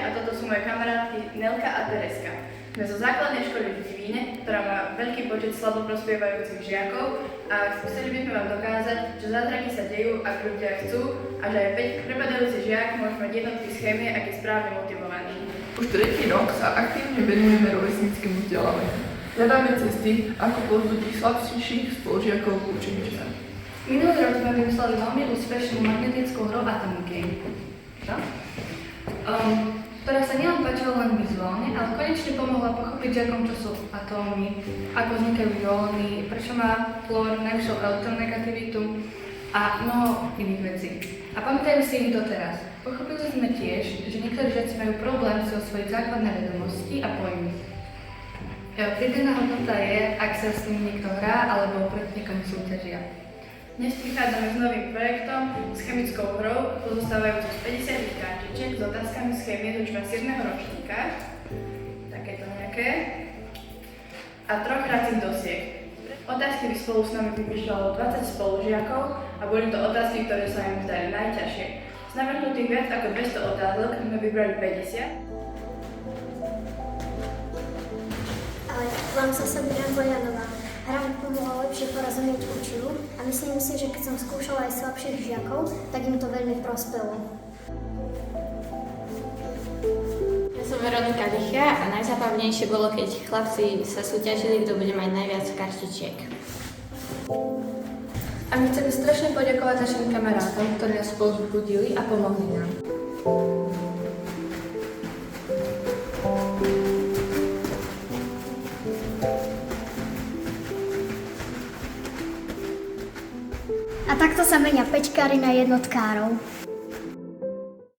a toto sú moje kamarátky Nelka a Tereska. Sme zo základnej školy v Divíne, ktorá má veľký počet slabo prospievajúcich žiakov a chceli by sme vám dokázať, že zázraky sa dejú, ak ľudia chcú a že aj prepadajúci žiak môže mať jednotky schémy, ak je správne motivovaný. Už tretí rok sa aktívne venujeme rovesníckemu vzdelávaniu. Hľadáme cesty, ako povzbudiť slabších spolužiakov k učeniu sa. Minulý rok sme vymysleli veľmi úspešnú magnetickú hru Atomic Game, ktorá sa nielen páčila len vizuálne, ale konečne pomohla pochopiť žiakom, čo sú atómy, ako vznikajú jóny, prečo má fluor najvyššiu elektronegativitu a mnoho iných vecí. A pamätajú si ich doteraz. Pochopili sme tiež, že niektorí žiaci majú problém so svojich základné vedomosti a pojmy. Pridaná hodnota je, ak sa s ním niekto hrá alebo proti niekomu súťažia. Dnes prichádzame s novým projektom, s chemickou hrou, pozostávajúcou z 50 kartičiek s otázkami z chémie z učba 7. ročníka, takéto nejaké, a 3 hracích dosiek. Otázky by spolu s nami vypíšľalo 20 spolužiakov a boli to otázky, ktoré sa im zdali najťažšie. Z navrhnutých viac ako 200 otázok sme vybrali 50. Ale vám sa Sabina Bojanová. Hra mi pomohla lepšie porozumieť učivu a myslím si, že keď som skúšala aj slabších žiakov, tak im to veľmi prospelo. Ja som Veronika Lichá a najzábavnejšie bolo, keď chlapci sa súťažili, kto bude mať najviac kartičiek. A my chceme strašne poďakovať našim kamarátom, ktorí nás povzbudili a pomohli nám. A takto sa menia peťkári na jednotkárov.